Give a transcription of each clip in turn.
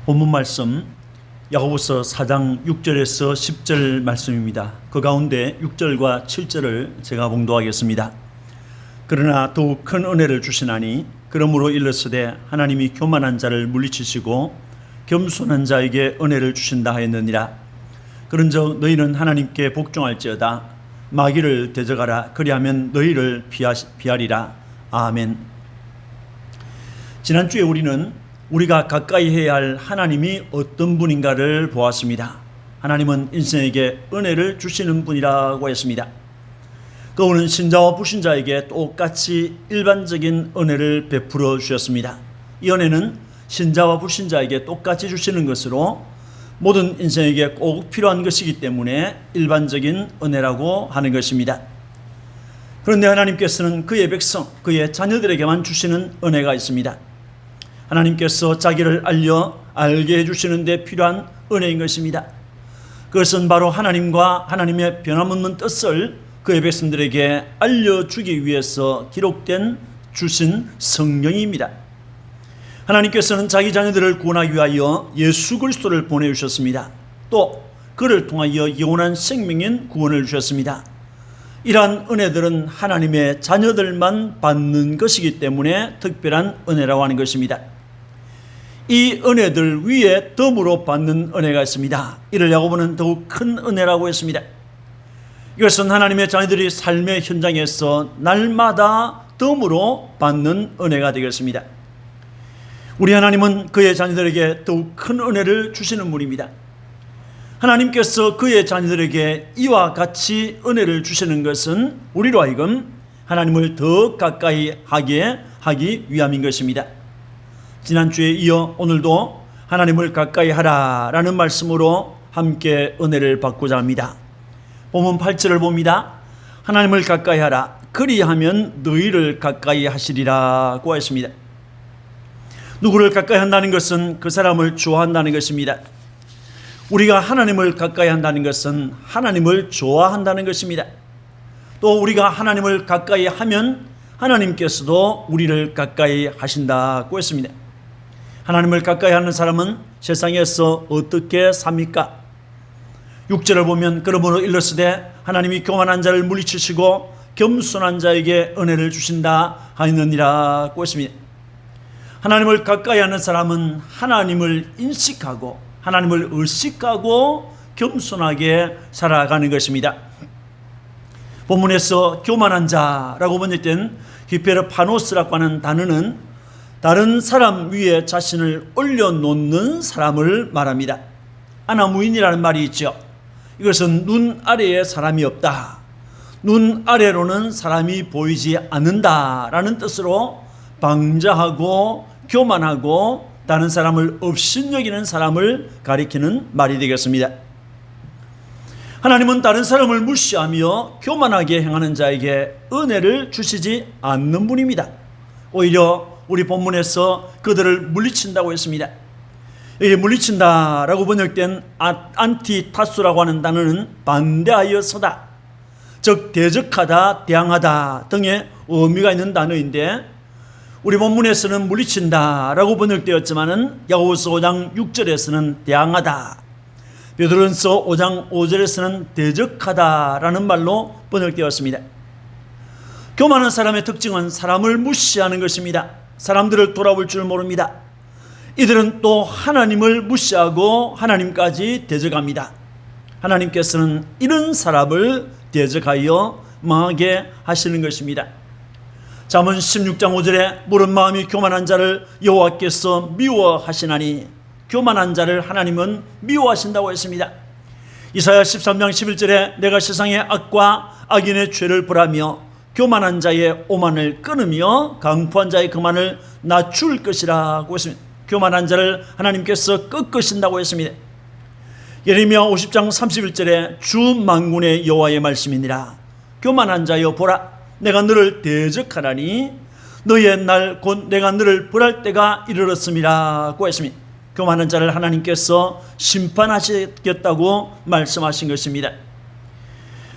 본문 말씀 야고보서 4장 6절에서 10절 말씀입니다. 그 가운데 6절과 7절을 제가 봉독하겠습니다. 그러나 더욱 큰 은혜를 주시나니 그러므로 일렀으되 하나님이 교만한 자를 물리치시고 겸손한 자에게 은혜를 주신다 하였느니라. 그런즉 너희는 하나님께 복종할지어다. 마귀를 대적하라. 그리하면 너희를 피하리라. 아멘. 지난주에 우리가 가까이 해야 할 하나님이 어떤 분인가를 보았습니다. 하나님은 인생에게 은혜를 주시는 분이라고 했습니다. 그분은 신자와 불신자에게 똑같이 일반적인 은혜를 베풀어 주셨습니다. 이 은혜는 신자와 불신자에게 똑같이 주시는 것으로 모든 인생에게 꼭 필요한 것이기 때문에 일반적인 은혜라고 하는 것입니다. 그런데 하나님께서는 그의 백성, 그의 자녀들에게만 주시는 은혜가 있습니다. 하나님께서 자기를 알게 해주시는 데 필요한 은혜인 것입니다. 그것은 바로 하나님과 하나님의 변함없는 뜻을 그의 백성들에게 알려주기 위해서 기록된 주신 성경입니다. 하나님께서는 자기 자녀들을 구원하기 위하여 예수 그리스도를 보내주셨습니다. 또 그를 통하여 영원한 생명인 구원을 주셨습니다. 이러한 은혜들은 하나님의 자녀들만 받는 것이기 때문에 특별한 은혜라고 하는 것입니다. 이 은혜들 위에 덤으로 받는 은혜가 있습니다. 이를 야고보는 더욱 큰 은혜라고 했습니다. 이것은 하나님의 자녀들이 삶의 현장에서 날마다 덤으로 받는 은혜가 되겠습니다. 우리 하나님은 그의 자녀들에게 더욱 큰 은혜를 주시는 분입니다. 하나님께서 그의 자녀들에게 이와 같이 은혜를 주시는 것은 우리로 하여금 하나님을 더 가까이 하기 위함인 것입니다. 지난주에 이어 오늘도 하나님을 가까이 하라라는 말씀으로 함께 은혜를 받고자 합니다. 본문 8절을 봅니다. 하나님을 가까이 하라. 그리하면 너희를 가까이 하시리라고 했습니다. 누구를 가까이 한다는 것은 그 사람을 좋아한다는 것입니다. 우리가 하나님을 가까이 한다는 것은 하나님을 좋아한다는 것입니다. 또 우리가 하나님을 가까이 하면 하나님께서도 우리를 가까이 하신다고 했습니다. 하나님을 가까이 하는 사람은 세상에서 어떻게 삽니까? 6절을 보면 그러므로 일렀으되 하나님이 교만한 자를 물리치시고 겸손한 자에게 은혜를 주신다 하였느니라고 했습니다. 하나님을 가까이 하는 사람은 하나님을 인식하고 하나님을 의식하고 겸손하게 살아가는 것입니다. 본문에서 교만한 자라고 번역된 히페르파노스라고 하는 단어는 다른 사람 위에 자신을 올려놓는 사람을 말합니다. 아나무인이라는 말이 있죠. 이것은 눈 아래에 사람이 없다. 눈 아래로는 사람이 보이지 않는다라는 뜻으로 방자하고 교만하고 다른 사람을 업신여기는 사람을 가리키는 말이 되겠습니다. 하나님은 다른 사람을 무시하며 교만하게 행하는 자에게 은혜를 주시지 않는 분입니다. 오히려 우리 본문에서 그들을 물리친다고 했습니다. 여기 물리친다라고 번역된 안티타수라고 하는 단어는 반대하여 서다, 즉 대적하다, 대항하다 등의 의미가 있는 단어인데 우리 본문에서는 물리친다라고 번역되었지만은 야고보서 5장 6절에서는 대항하다, 베드로전서 5장 5절에서는 대적하다라는 말로 번역되었습니다. 교만한 사람의 특징은 사람을 무시하는 것입니다. 사람들을 돌아볼 줄 모릅니다. 이들은 또 하나님을 무시하고 하나님까지 대적합니다. 하나님께서는 이런 사람을 대적하여 망하게 하시는 것입니다. 잠언 16장 5절에 무른 마음이 교만한 자를 여호와께서 미워하시나니, 교만한 자를 하나님은 미워하신다고 했습니다. 이사야 13장 11절에 내가 세상의 악과 악인의 죄를 벌하며 교만한 자의 오만을 끊으며 강포한 자의 그만을 낮출 것이라고 했습니다. 교만한 자를 하나님께서 꺾으신다고 했습니다. 예레미야 50장 31절에 주 만군의 여호와의 말씀이니라. 교만한 자여 보라, 내가 너를 대적하나니 너의 날 곧 내가 너를 벌할 때가 이르렀음이라고 했습니다. 교만한 자를 하나님께서 심판하시겠다고 말씀하신 것입니다.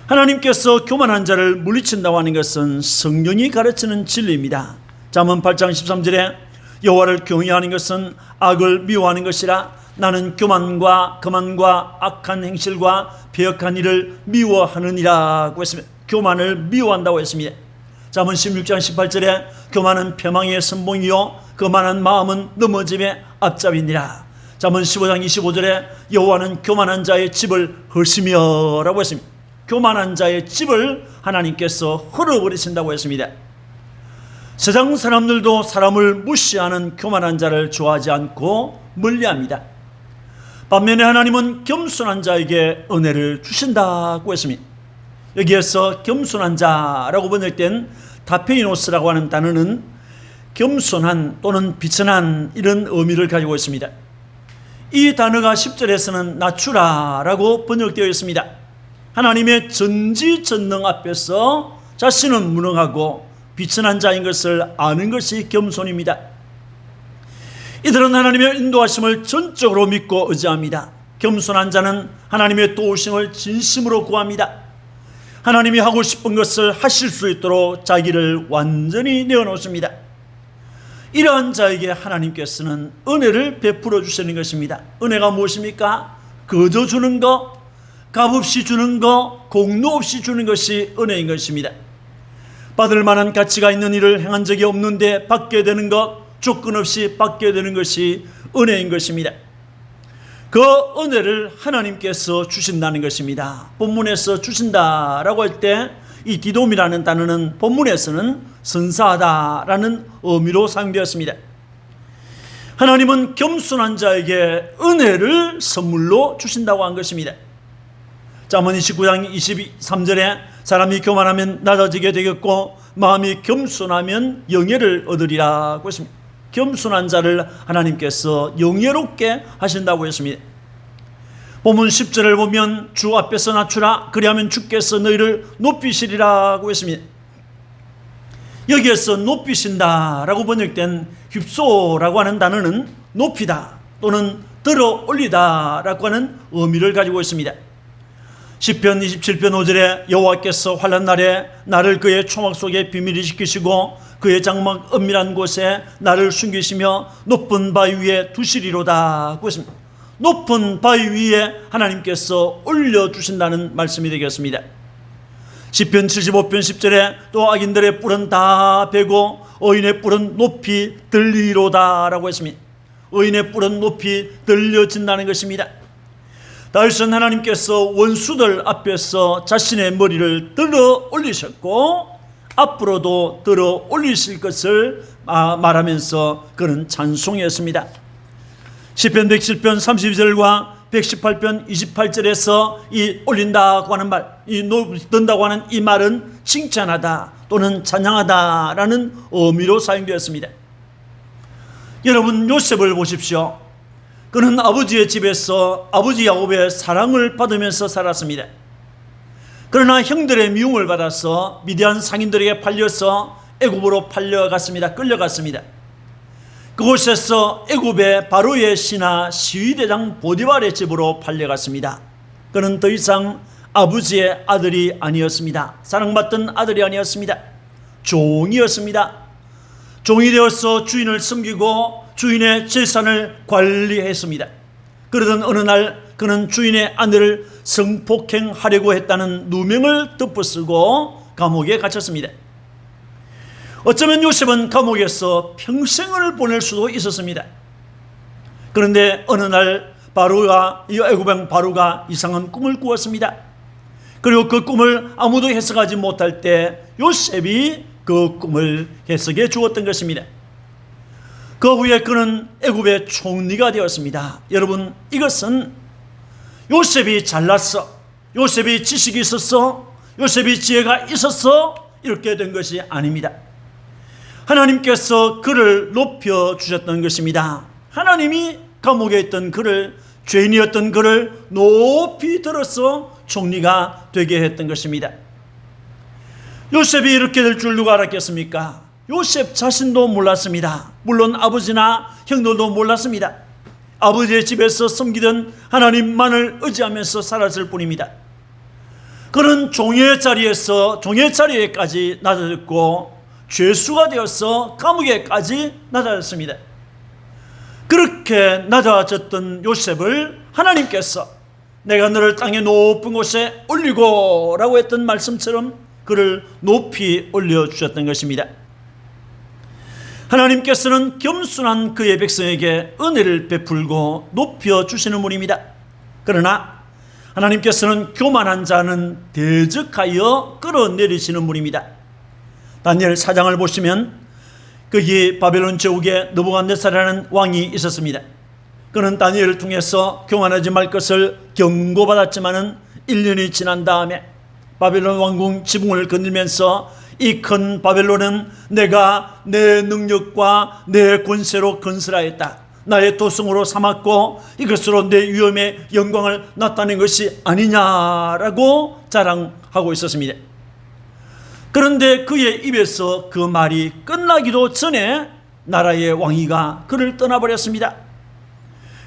하나님께서 교만한 자를 물리친다고 하는 것은 성경이 가르치는 진리입니다. 잠언 8장 13절에 여호와를 경외하는 것은 악을 미워하는 것이라 나는 교만과 거만과 악한 행실과 배역한 일을 미워하느니라고 했습니다. 교만을 미워한다고 했습니다. 잠언 16장 18절에 교만은 패망의 선봉이요 거만한 마음은 넘어짐의 앞잡이니라. 잠언 15장 25절에 여호와는 교만한 자의 집을 허시며 라고 했습니다. 교만한 자의 집을 하나님께서 헐어버리신다고 했습니다. 세상 사람들도 사람을 무시하는 교만한 자를 좋아하지 않고 멀리합니다. 반면에 하나님은 겸손한 자에게 은혜를 주신다고 했습니다. 여기에서 겸손한 자라고 번역된 다페이노스라고 하는 단어는 겸손한 또는 비천한 이런 의미를 가지고 있습니다. 이 단어가 10절에서는 낮추라라고 번역되어 있습니다. 하나님의 전지전능 앞에서 자신은 무능하고 비천한 자인 것을 아는 것이 겸손입니다. 이들은 하나님의 인도하심을 전적으로 믿고 의지합니다. 겸손한 자는 하나님의 도우심을 진심으로 구합니다. 하나님이 하고 싶은 것을 하실 수 있도록 자기를 완전히 내어놓습니다. 이러한 자에게 하나님께서는 은혜를 베풀어 주시는 것입니다. 은혜가 무엇입니까? 거저 주는 것, 값없이 주는 것, 공로 없이 주는 것이 은혜인 것입니다. 받을 만한 가치가 있는 일을 행한 적이 없는데 받게 되는 것, 조건 없이 받게 되는 것이 은혜인 것입니다. 그 은혜를 하나님께서 주신다는 것입니다. 본문에서 주신다라고 할 때 이 디돔이라는 단어는 본문에서는 선사하다라는 의미로 사용되었습니다. 하나님은 겸손한 자에게 은혜를 선물로 주신다고 한 것입니다. 잠언 29장 23절에 사람이 교만하면 낮아지게 되겠고 마음이 겸손하면 영예를 얻으리라고 했습니다. 겸손한 자를 하나님께서 영예롭게 하신다고 했습니다. 본문 10절을 보면 주 앞에서 낮추라 그리하면 주께서 너희를 높이시리라고 했습니다. 여기에서 높이신다라고 번역된 휩소라고 하는 단어는 높이다 또는 들어 올리다라고 하는 의미를 가지고 있습니다. 시편 27편 5절에 여호와께서 환난 날에 나를 그의 초막 속에 비밀히 지키시고 그의 장막 은밀한 곳에 나를 숨기시며 높은 바위 위에 두시리로다 고 했습니다. 높은 바위 위에 하나님께서 올려주신다는 말씀이 되겠습니다. 시편 75편 10절에 또 악인들의 뿔은 다 베고 의인의 뿔은 높이 들리로다 라고 했습니다. 의인의 뿔은 높이 들려진다는 것입니다. 다윗은 하나님께서 원수들 앞에서 자신의 머리를 들어 올리셨고 앞으로도 들어 올리실 것을 말하면서 그는 찬송했습니다. 시편 107편 32절과 118편 28절에서 이 올린다고 하는 말, 이 높인다고 하는 이 말은 칭찬하다 또는 찬양하다라는 의미로 사용되었습니다. 여러분 요셉을 보십시오. 그는 아버지의 집에서 아버지 야곱의 사랑을 받으면서 살았습니다. 그러나 형들의 미움을 받아서 미디안 상인들에게 팔려서 애굽으로 끌려갔습니다. 그곳에서 애굽의 바로의 신하 시위대장 보디발의 집으로 팔려갔습니다. 그는 더 이상 아버지의 아들이 아니었습니다. 사랑받던 아들이 아니었습니다. 종이었습니다. 종이 되어서 주인을 섬기고 주인의 재산을 관리했습니다. 그러던 어느 날 그는 주인의 아내를 성폭행하려고 했다는 누명을 덮어쓰고 감옥에 갇혔습니다. 어쩌면 요셉은 감옥에서 평생을 보낼 수도 있었습니다. 그런데 어느 날 이 애굽왕 바로가 이상한 꿈을 꾸었습니다. 그리고 그 꿈을 아무도 해석하지 못할 때 요셉이 그 꿈을 해석해 주었던 것입니다. 그 후에 그는 애굽의 총리가 되었습니다. 여러분, 이것은 요셉이 잘났어, 요셉이 지식이 있었어, 요셉이 지혜가 있었어 이렇게 된 것이 아닙니다. 하나님께서 그를 높여주셨던 것입니다. 하나님이 감옥에 있던 그를, 죄인이었던 그를 높이 들어서 총리가 되게 했던 것입니다. 요셉이 이렇게 될 줄 누가 알았겠습니까? 요셉 자신도 몰랐습니다. 물론 아버지나 형들도 몰랐습니다. 아버지의 집에서 섬기던 하나님만을 의지하면서 살았을 뿐입니다. 그는 종의 자리에까지 낮아졌고 죄수가 되어서 감옥에까지 낮아졌습니다. 그렇게 낮아졌던 요셉을 하나님께서 내가 너를 땅의 높은 곳에 올리고 라고 했던 말씀처럼 그를 높이 올려주셨던 것입니다. 하나님께서는 겸손한 그의 백성에게 은혜를 베풀고 높여주시는 분입니다. 그러나 하나님께서는 교만한 자는 대적하여 끌어내리시는 분입니다. 다니엘 4장을 보시면 거기 바벨론 제국에 느부갓네살이라는 왕이 있었습니다. 그는 다니엘을 통해서 교만하지 말 것을 경고받았지만은 1년이 지난 다음에 바벨론 왕궁 지붕을 건들면서 이 큰 바벨론은 내가 내 능력과 내 권세로 건설하였다. 나의 도성으로 삼았고 이것으로 내 위엄의 영광을 나타낸 것이 아니냐라고 자랑하고 있었습니다. 그런데 그의 입에서 그 말이 끝나기도 전에 나라의 왕위가 그를 떠나버렸습니다.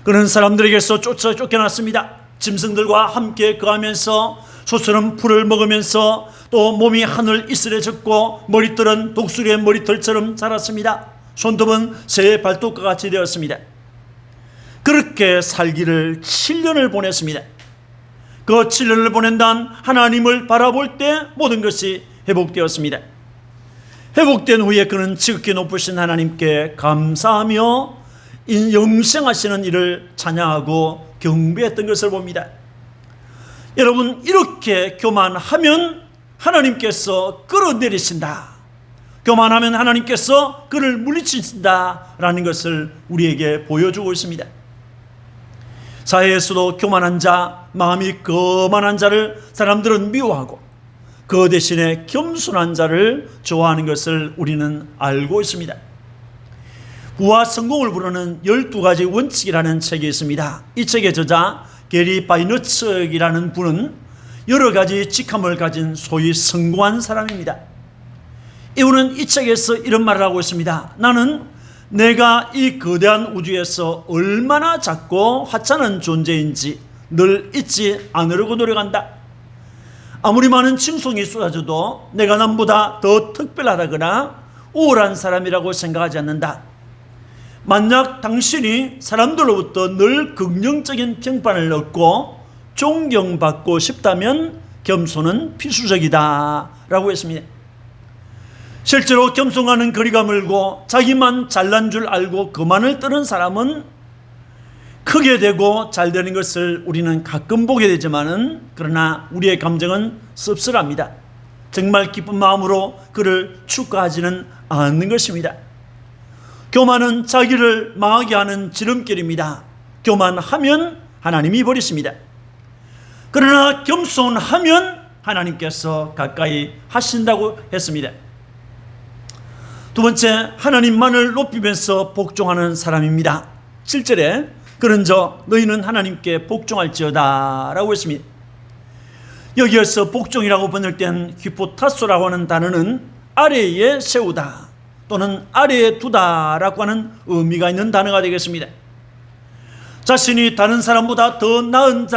그는 사람들에게서 쫓겨났습니다. 짐승들과 함께 거하면서 소처럼 풀을 먹으면서 또 몸이 하늘 이슬에 젖고 머리털은 독수리의 머리털처럼 자랐습니다. 손톱은 새의 발톱과 같이 되었습니다. 그렇게 살기를 7년을 보냈습니다. 그 7년을 보낸 단 하나님을 바라볼 때 모든 것이 회복되었습니다. 회복된 후에 그는 지극히 높으신 하나님께 감사하며 영생하시는 이를 찬양하고 경배했던 것을 봅니다. 여러분, 이렇게 교만하면 하나님께서 끌어내리신다. 교만하면 하나님께서 그를 물리치신다라는 것을 우리에게 보여주고 있습니다. 사회에서도 교만한 자, 마음이 거만한 자를 사람들은 미워하고 그 대신에 겸손한 자를 좋아하는 것을 우리는 알고 있습니다. 부와 성공을 부르는 12가지 원칙이라는 책이 있습니다. 이 책의 저자 게리 바이너츠이라는 분은 여러 가지 직함을 가진 소위 성공한 사람입니다. 이분은 이 책에서 이런 말을 하고 있습니다. 나는 내가 이 거대한 우주에서 얼마나 작고 하찮은 존재인지 늘 잊지 않으려고 노력한다. 아무리 많은 칭송이 쏟아져도 내가 남보다 더 특별하다거나 우월한 사람이라고 생각하지 않는다. 만약 당신이 사람들로부터 늘 긍정적인 평판을 얻고 존경받고 싶다면 겸손은 필수적이다 라고 했습니다. 실제로 겸손과는 거리가 멀고 자기만 잘난 줄 알고 그만을 떠는 사람은 크게 되고 잘 되는 것을 우리는 가끔 보게 되지만은 그러나 우리의 감정은 씁쓸합니다. 정말 기쁜 마음으로 그를 축하하지는 않는 것입니다. 교만은 자기를 망하게 하는 지름길입니다. 교만하면 하나님이 버리십니다. 그러나 겸손하면 하나님께서 가까이 하신다고 했습니다. 두 번째, 하나님만을 높이면서 복종하는 사람입니다. 7절에 그런저 너희는 하나님께 복종할지어다 라고 했습니다. 여기에서 복종이라고 번역된 휘포타소라고 하는 단어는 아래에 세우다 또는 아래에 두다 라고 하는 의미가 있는 단어가 되겠습니다. 자신이 다른 사람보다 더 낮은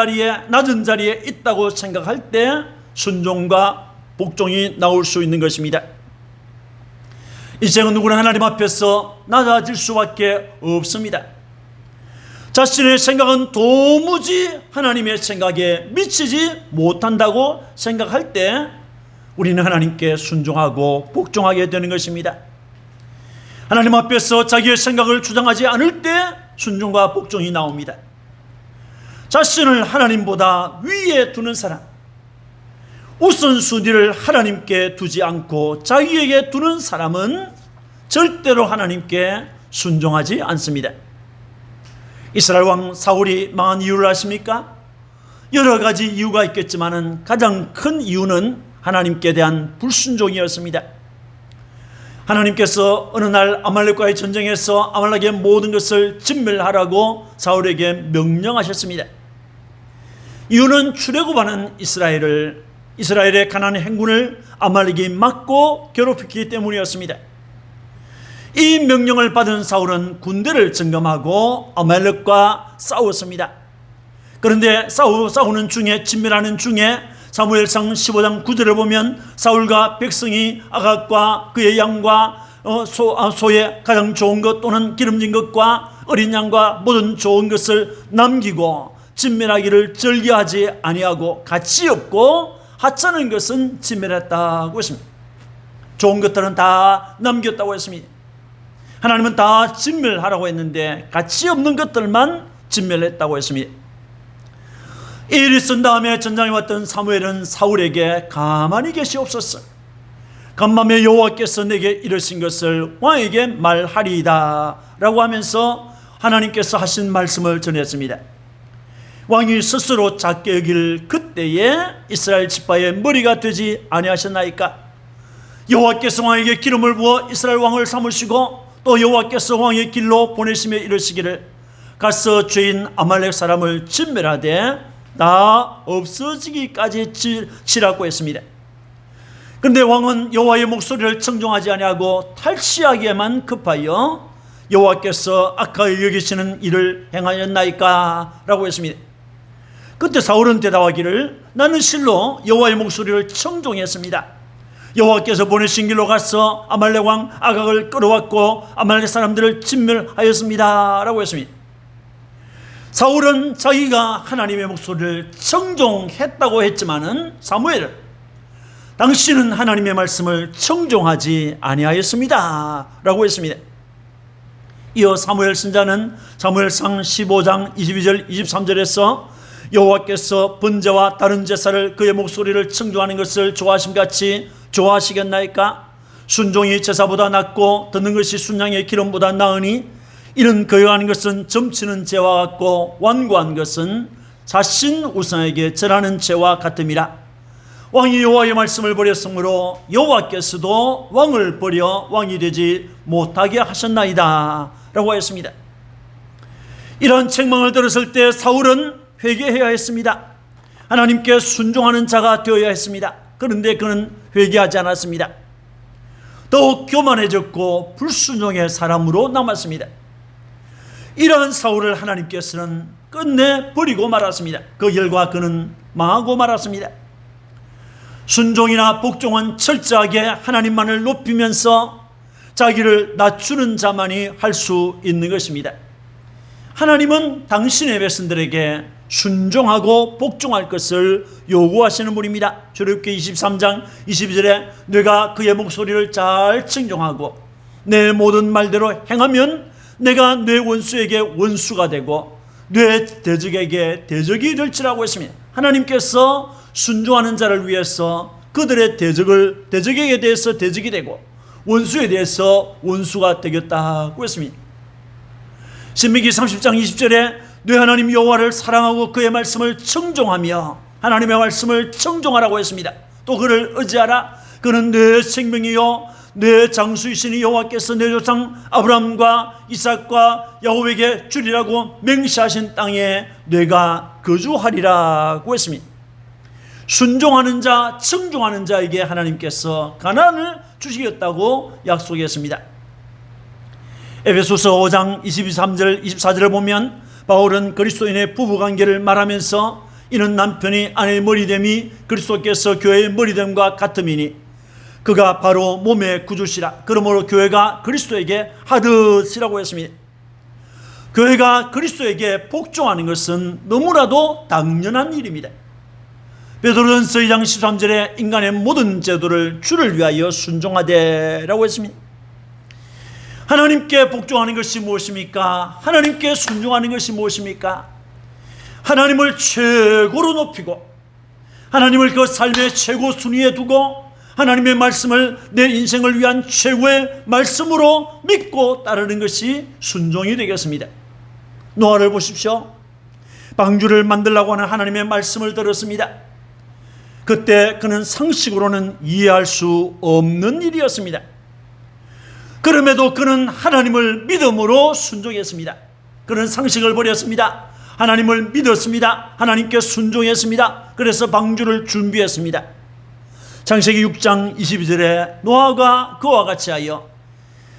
자리에 있다고 생각할 때 순종과 복종이 나올 수 있는 것입니다. 이제는 누구나 하나님 앞에서 낮아질 수밖에 없습니다. 자신의 생각은 도무지 하나님의 생각에 미치지 못한다고 생각할 때 우리는 하나님께 순종하고 복종하게 되는 것입니다. 하나님 앞에서 자기의 생각을 주장하지 않을 때 순종과 복종이 나옵니다. 자신을 하나님보다 위에 두는 사람, 우선순위를 하나님께 두지 않고 자기에게 두는 사람은 절대로 하나님께 순종하지 않습니다. 이스라엘 왕 사울이 망한 이유를 아십니까? 여러 가지 이유가 있겠지만 가장 큰 이유는 하나님께 대한 불순종이었습니다. 하나님께서 어느 날 아말렉과의 전쟁에서 아말렉의 모든 것을 진멸하라고 사울에게 명령하셨습니다. 이유는 출애굽하는 이스라엘의 가나안 행군을 아말렉이 막고 괴롭혔기 때문이었습니다. 이 명령을 받은 사울은 군대를 점검하고 아말렉과 싸웠습니다. 그런데 싸우는 중에, 진멸하는 중에 사무엘상 15장 9절을 보면 사울과 백성이 아각과 그의 양과 소의 가장 좋은 것 또는 기름진 것과 어린 양과 모든 좋은 것을 남기고 진멸하기를 즐겨하지 아니하고 가치 없고 하찮은 것은 진멸했다고 했습니다. 좋은 것들은 다 남겼다고 했습니다. 하나님은 다 진멸하라고 했는데 가치 없는 것들만 진멸했다고 했습니다. 이 일이 쓴 다음에 전장에 왔던 사무엘은 사울에게 가만히 계시옵소서. 간밤에 여호와께서 내게 이르신 것을 왕에게 말하리이다 라고 하면서 하나님께서 하신 말씀을 전했습니다. 왕이 스스로 작게 여길 그때에 이스라엘 지파의 머리가 되지 아니하셨나이까? 여호와께서 왕에게 기름을 부어 이스라엘 왕을 삼으시고 또 여호와께서 왕의 길로 보내시며 이르시기를 가서 죄인 아말렉 사람을 진멸하되 다 없어지기까지 치라고 했습니다. 그런데 왕은 여호와의 목소리를 청종하지 아니하고 탈취하기에만 급하여 여호와께서 악하게 여기시는 일을 행하였나이까? 라고 했습니다. 그때 사울은 대답하기를 나는 실로 여호와의 목소리를 청종했습니다. 여호와께서 보내신 길로 가서 아말렉 왕 아각을 끌어왔고 아말렉 사람들을 진멸하였습니다. 라고 했습니다. 사울은 자기가 하나님의 목소리를 청종했다고 했지만은 사무엘은 당신은 하나님의 말씀을 청종하지 아니하였습니다. 라고 했습니다. 이어 사무엘 선자는 사무엘상 15장 22절 23절에서 여호와께서 번제와 다른 제사를 그의 목소리를 청종하는 것을 좋아하심같이 좋아하시겠나이까? 순종이 제사보다 낫고 듣는 것이 순양의 기름보다 나으니 이는 거여하는 것은 점치는 죄와 같고 완고한 것은 자신 우상에게 절하는 죄와 같음이라. 왕이 여호와의 말씀을 버렸으므로 여호와께서도 왕을 버려 왕이 되지 못하게 하셨나이다 라고 하였습니다. 이런 책망을 들었을 때 사울은 회개해야 했습니다. 하나님께 순종하는 자가 되어야 했습니다. 그런데 그는 회개하지 않았습니다. 더욱 교만해졌고 불순종의 사람으로 남았습니다. 이러한 사울을 하나님께서는 끝내 버리고 말았습니다. 그 결과 그는 망하고 말았습니다. 순종이나 복종은 철저하게 하나님만을 높이면서 자기를 낮추는 자만이 할 수 있는 것입니다. 하나님은 당신의 백성들에게 순종하고 복종할 것을 요구하시는 분입니다. 출애굽기 23장 22절에 내가 그의 목소리를 잘 청종하고 내 모든 말대로 행하면 내가 내 원수에게 원수가 되고 내 대적에게 대적이 될지라고 했습니다. 하나님께서 순종하는 자를 위해서 그들의 대적에게 대해서 대적이 되고 원수에 대해서 원수가 되겠다고 했습니다. 신명기 30장 20절에 내 하나님 여호와를 사랑하고 그의 말씀을 청종하며 하나님의 말씀을 청종하라고 했습니다. 또 그를 의지하라. 그는 내 생명이요 내 장수이시니 여호와께서 내 조상 아브라함과 이삭과 야곱에게 주리라고 맹세하신 땅에 내가 거주하리라고 했습니다. 순종하는 자, 청종하는 자에게 하나님께서 가나안을 주시겠다고 약속했습니다. 에베소서 5장 23절 24절을 보면 바울은 그리스도인의 부부관계를 말하면서 이는 남편이 아내의 머리됨이 그리스도께서 교회의 머리됨과 같음이니 그가 바로 몸의 구주시라. 그러므로 교회가 그리스도에게 하듯이라고 했습니다. 교회가 그리스도에게 복종하는 것은 너무나도 당연한 일입니다. 베드로전서 2장 13절에 인간의 모든 제도를 주를 위하여 순종하되라고 했습니다. 하나님께 복종하는 것이 무엇입니까? 하나님께 순종하는 것이 무엇입니까? 하나님을 최고로 높이고 하나님을 그 삶의 최고 순위에 두고 하나님의 말씀을 내 인생을 위한 최고의 말씀으로 믿고 따르는 것이 순종이 되겠습니다. 노아를 보십시오. 방주를 만들려고 하는 하나님의 말씀을 들었습니다. 그때 그는 상식으로는 이해할 수 없는 일이었습니다. 그럼에도 그는 하나님을 믿음으로 순종했습니다. 그는 상식을 버렸습니다. 하나님을 믿었습니다. 하나님께 순종했습니다. 그래서 방주를 준비했습니다. 창세기 6장 22절에 노아가 그와 같이 하여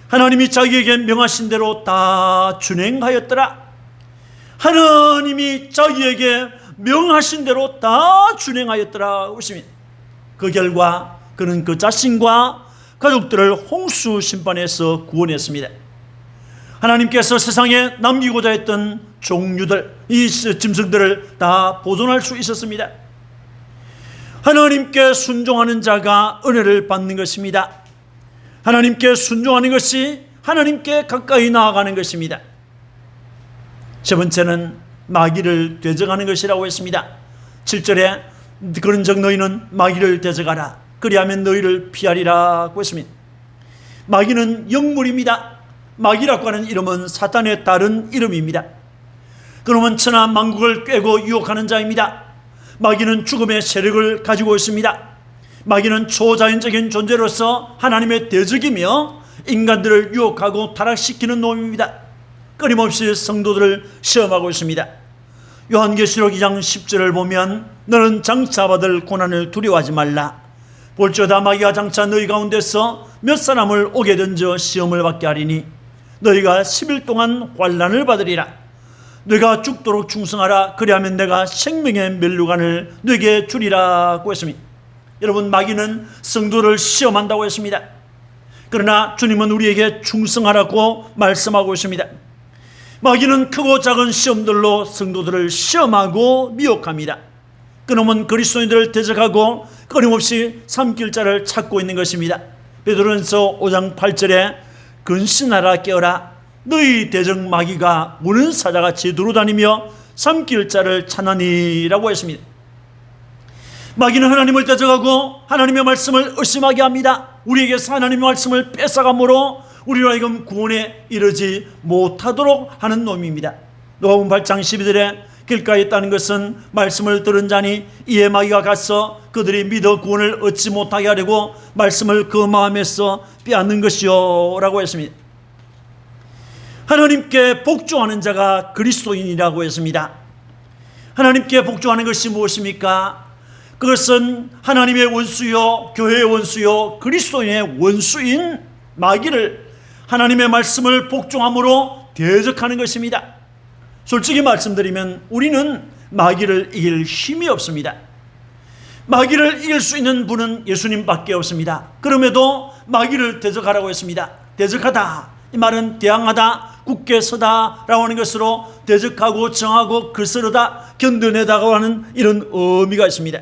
하나님이 자기에게 명하신 대로 다 준행하였더라. 하나님이 자기에게 명하신 대로 다 준행하였더라. 그 결과 그는 그 자신과 가족들을 홍수 심판에서 구원했습니다. 하나님께서 세상에 남기고자 했던 종류들, 이 짐승들을 다 보존할 수 있었습니다. 하나님께 순종하는 자가 은혜를 받는 것입니다. 하나님께 순종하는 것이 하나님께 가까이 나아가는 것입니다. 세 번째는 마귀를 대적하는 것이라고 했습니다. 7절에 그런즉 너희는 마귀를 대적하라. 그리하면 너희를 피하리라고 했습니다. 마귀는 영물입니다. 마귀라고 하는 이름은 사탄의 다른 이름입니다. 그놈은 천하 만국을 꿰고 유혹하는 자입니다. 마귀는 죽음의 세력을 가지고 있습니다. 마귀는 초자연적인 존재로서 하나님의 대적이며 인간들을 유혹하고 타락시키는 놈입니다. 끊임없이 성도들을 시험하고 있습니다. 요한계시록 2장 10절을 보면 너는 장차받을 고난을 두려워하지 말라. 볼지어다 마귀가 장차 너희 가운데서 몇 사람을 오게 던져 시험을 받게 하리니 너희가 10일 동안 환난을 받으리라. 너희가 죽도록 충성하라. 그리하면 내가 생명의 멸류관을 너희에게 주리라고 했습니다. 여러분, 마귀는 성도를 시험한다고 했습니다. 그러나 주님은 우리에게 충성하라고 말씀하고 있습니다. 마귀는 크고 작은 시험들로 성도들을 시험하고 미혹합니다. 그놈은 그리스도인들을 대적하고 끊임없이 삼킬 자를 찾고 있는 것입니다. 베드로전서 5장 8절에 근신하라 깨어라. 너희 대적 마귀가 우는 사자같이 두루다니며 삼킬 자를 찾나니라고 했습니다. 마귀는 하나님을 대적하고 하나님의 말씀을 의심하게 합니다. 우리에게서 하나님의 말씀을 뺏어감으로 우리로 하여금 구원에 이르지 못하도록 하는 놈입니다. 누가복음 8장 12절에 길가에 있다는 것은 말씀을 들은 자니 이에 마귀가 가서 그들이 믿어 구원을 얻지 못하게 하려고 말씀을 그 마음에서 빼앗는 것이요 라고 했습니다. 하나님께 복종하는 자가 그리스도인이라고 했습니다. 하나님께 복종하는 것이 무엇입니까? 그것은 하나님의 원수요, 교회의 원수요, 그리스도인의 원수인 마귀를 하나님의 말씀을 복종함으로 대적하는 것입니다. 솔직히 말씀드리면 우리는 마귀를 이길 힘이 없습니다. 마귀를 이길 수 있는 분은 예수님밖에 없습니다. 그럼에도 마귀를 대적하라고 했습니다. 대적하다, 이 말은 대항하다, 굳게 서다라고 하는 것으로 대적하고 정하고 거스르다, 견뎌내다고 하는 이런 의미가 있습니다.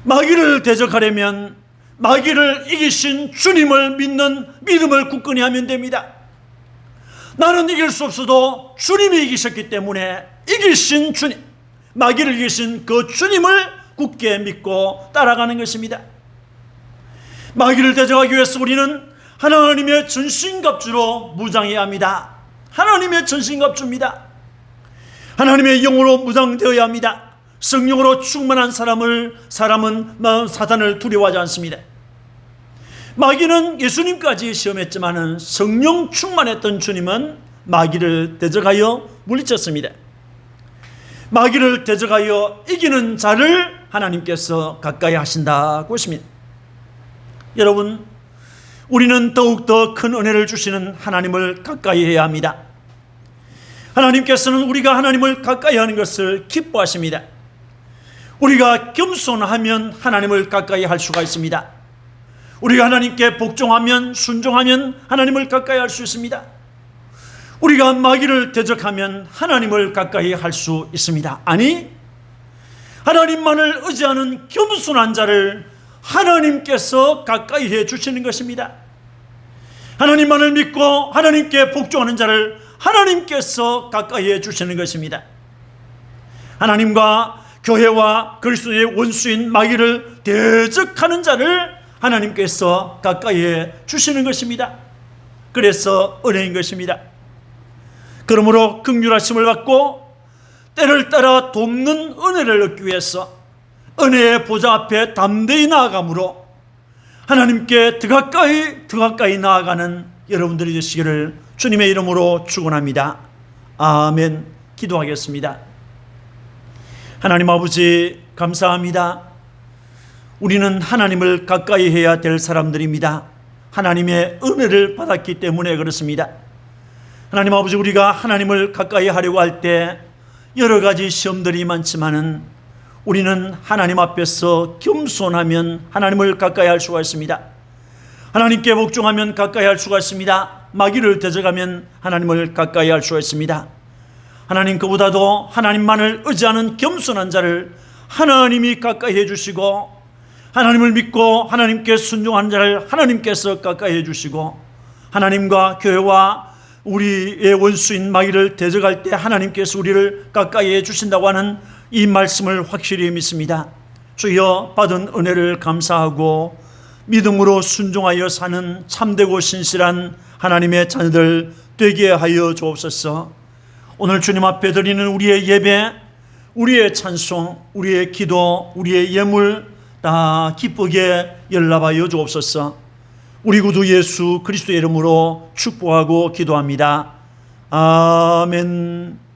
마귀를 대적하려면 마귀를 이기신 주님을 믿는 믿음을 굳건히 하면 됩니다. 나는 이길 수 없어도 주님이 이기셨기 때문에 이기신 주님, 마귀를 이기신 그 주님을 굳게 믿고 따라가는 것입니다. 마귀를 대적하기 위해서 우리는 하나님의 전신갑주로 무장해야 합니다. 하나님의 전신갑주입니다. 하나님의 영으로 무장되어야 합니다. 성령으로 충만한 사람은 사탄을 두려워하지 않습니다. 마귀는 예수님까지 시험했지만 성령 충만했던 주님은 마귀를 대적하여 물리쳤습니다. 마귀를 대적하여 이기는 자를 하나님께서 가까이 하신다고 했습니다. 여러분, 우리는 더욱더 큰 은혜를 주시는 하나님을 가까이 해야 합니다. 하나님께서는 우리가 하나님을 가까이 하는 것을 기뻐하십니다. 우리가 겸손하면 하나님을 가까이 할 수가 있습니다. 우리가 하나님께 복종하면, 순종하면 하나님을 가까이 할 수 있습니다. 우리가 마귀를 대적하면 하나님을 가까이 할 수 있습니다. 아니, 하나님만을 의지하는 겸손한 자를 하나님께서 가까이 해 주시는 것입니다. 하나님만을 믿고 하나님께 복종하는 자를 하나님께서 가까이 해 주시는 것입니다. 하나님과 교회와 그리스도의 원수인 마귀를 대적하는 자를 하나님께서 가까이 해 주시는 것입니다. 그래서 은혜인 것입니다. 그러므로 긍휼하심을 받고 때를 따라 돕는 은혜를 얻기 위해서 은혜의 보좌 앞에 담대히 나아감으로 하나님께 더 가까이 나아가는 여러분들이 되시기를 주님의 이름으로 축원합니다. 아멘. 기도하겠습니다. 하나님 아버지, 감사합니다. 우리는 하나님을 가까이 해야 될 사람들입니다. 하나님의 은혜를 받았기 때문에 그렇습니다. 하나님 아버지, 우리가 하나님을 가까이 하려고 할 때 여러 가지 시험들이 많지만은 우리는 하나님 앞에서 겸손하면 하나님을 가까이 할 수가 있습니다. 하나님께 복종하면 가까이 할 수가 있습니다. 마귀를 대적하면 하나님을 가까이 할 수가 있습니다. 하나님 그보다도 하나님만을 의지하는 겸손한 자를 하나님이 가까이 해주시고, 하나님을 믿고 하나님께 순종하는 자를 하나님께서 가까이 해주시고, 하나님과 교회와 우리의 원수인 마귀를 대적할 때 하나님께서 우리를 가까이 해주신다고 하는 이 말씀을 확실히 믿습니다. 주여 받은 은혜를 감사하고 믿음으로 순종하여 사는 참되고 신실한 하나님의 자녀들 되게 하여 주옵소서. 오늘 주님 앞에 드리는 우리의 예배, 우리의 찬송, 우리의 기도, 우리의 예물 다 기쁘게 연락하여 주옵소서. 우리 구주 예수 그리스도의 이름으로 축복하고 기도합니다. 아멘.